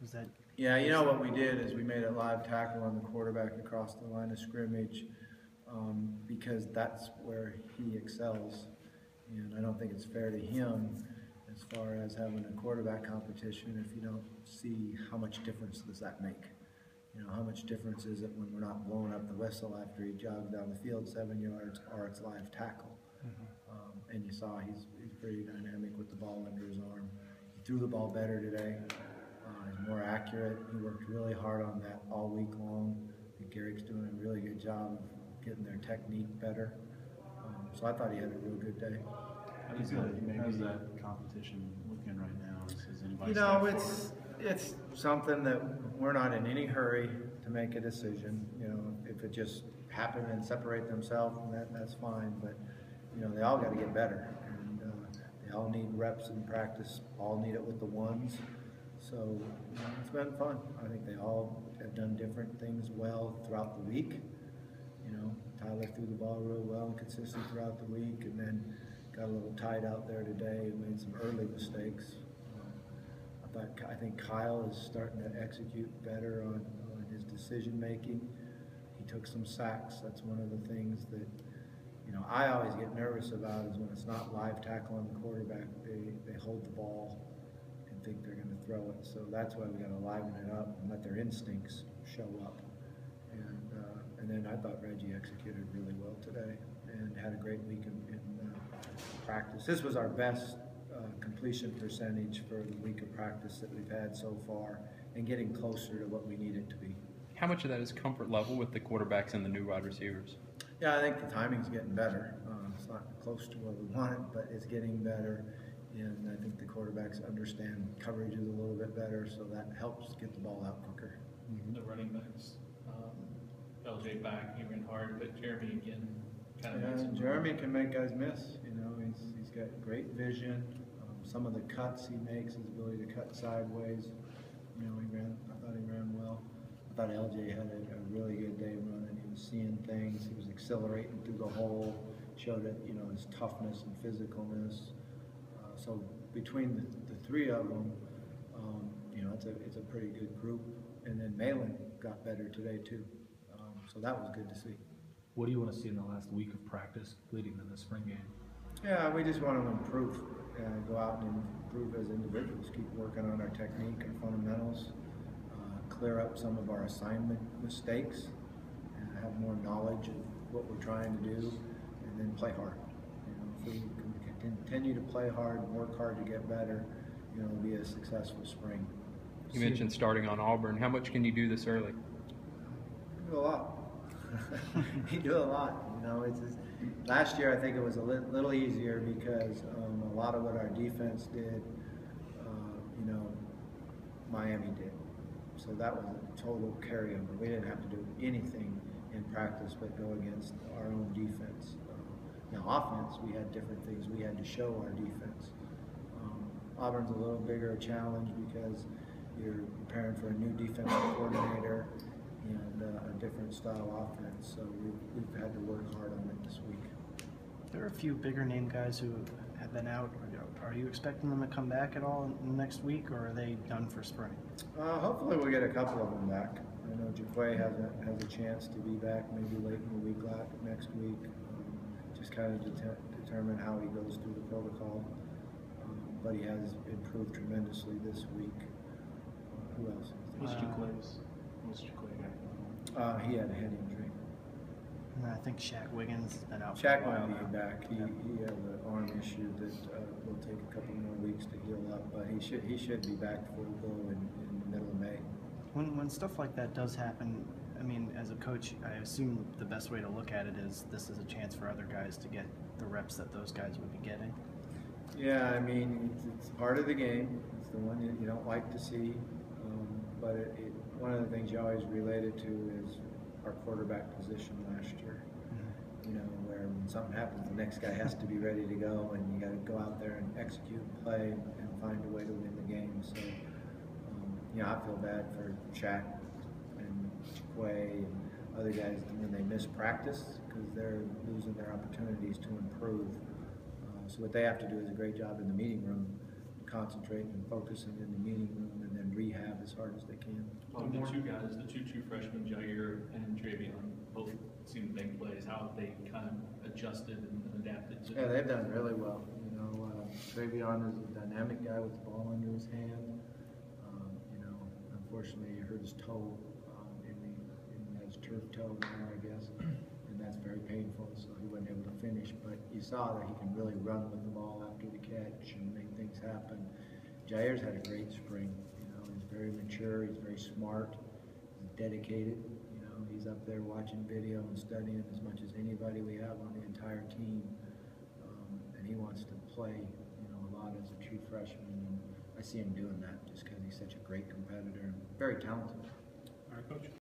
Was that? Yeah, you know what we did is we made a live tackle on the quarterback across the line of scrimmage because that's where he excels. And I don't think it's fair to him as far as having a quarterback competition if you don't see how much difference does that make. You know, how much difference is it when we're not blowing up the whistle after he jogs down the field 7 yards or it's live tackle. And you saw he's pretty dynamic with the ball under his arm. He threw the ball better today. He's more accurate. He worked really hard on that all week long. I think Garrick's doing a really good job of getting their technique better. So I thought he had a real good day. How's that competition looking right now? Is anybody You know, it's something that we're not in any hurry to make a decision. You know, if it just happened and separate themselves, that's fine. But you know, they all got to get better, and they all need reps in practice. All need it with the ones. So you know, it's been fun. I think they all have done different things well throughout the week. You know, Tyler threw the ball real well and consistent throughout the week, and then got a little tight out there today and made some early mistakes. I think Kyle is starting to execute better on his decision making. He took some sacks. That's one of the things that, you know, I always get nervous about is when it's not live tackle on the quarterback, they hold the ball and think they're going to throw it. So that's why we got to liven it up and let their instincts show up. And then I thought Reggie executed really well today and had a great week in practice. This was our best completion percentage for the week of practice that we've had so far, and getting closer to what we need it to be. How much of that is comfort level with the quarterbacks and the new wide receivers? Yeah, I think the timing's getting better. It's not close to where we want it, but it's getting better. And I think the quarterbacks understand coverage is a little bit better, so that helps get the ball out quicker. The running backs, LJ back, he ran hard, but Jeremy again kind of makes it. Jeremy can make guys miss. You know, he's got great vision. Some of the cuts he makes, his ability to cut sideways. You know, I thought he ran well. I thought LJ had a really good day running. He was seeing things. He was accelerating through the hole. Showed it, you know, his toughness and physicalness. So between the three of them, you know, it's a pretty good group. And then Malin got better today too. So that was good to see. What do you want to see in the last week of practice leading to the spring game? Yeah, we just want to improve. Go out and improve as individuals. Keep working on our technique, our fundamentals. Clear up some of our assignment mistakes. And have more knowledge of what we're trying to do, and then play hard. You know, if we can continue to play hard and work hard to get better, you know, it'll be a successful spring. You mentioned starting on Auburn. How much can you do this early? You do a lot. You do a lot. You know, it's just, last year I think it was a little easier because a lot of what our defense did, you know, Miami did. So that was a total carryover. We didn't have to do anything in practice but go against our own defense. Now offense, we had different things we had to show our defense. Auburn's a little bigger challenge because you're preparing for a new defensive coordinator and a different style offense. So we've had to work hard on it this week. There are a few bigger name guys who have been out. Are you expecting them to come back at all next week, or are they done for spring? Hopefully we'll get a couple of them back. I know Jaquay has a chance to be back maybe late in the week next week. Just kind of determine how he goes through the protocol. But he has improved tremendously this week. Who else? What's Jaquay got? He had a head injury. And I think Shaq Wiggins has been out Shaq for a while might be now. back. He has an arm issue that will take a couple more weeks to heal up, but he should be back before we go in the middle of May. When stuff like that does happen, I mean, as a coach, I assume the best way to look at it is this is a chance for other guys to get the reps that those guys would be getting. Yeah, I mean, it's part of the game. It's the one that you don't like to see, but one of the things you always relate it to is our quarterback position last year. You know, where when something happens, the next guy has to be ready to go, and you got to go out there and execute and play and find a way to win the game. So, you know, I feel bad for Shaq and Quay and other guys when they miss practice because they're losing their opportunities to improve. So what they have to do is a great job in the meeting room, concentrating and focusing in the meeting room, and then rehab as hard as they can. Well, the two guys, the two true freshmen, Jair and Travion, both seem to make plays. How have they kind of adjusted and adapted to? Yeah, they've done really well. You know, Travion is a dynamic guy with the ball under his hand. You know, unfortunately, he hurt his toe in his turf toe now, I guess, and that's very painful. So he wasn't able to finish. But you saw that he can really run with the ball after the catch and make things happen. Jair's had a great spring. You know, he's very mature. He's very smart. He's dedicated. You know, he's up there watching video and studying as much as anybody we have on the entire team. And he wants to play, you know, a lot as a true freshman. And I see him doing that just because he's such a great competitor and very talented. All right, Coach.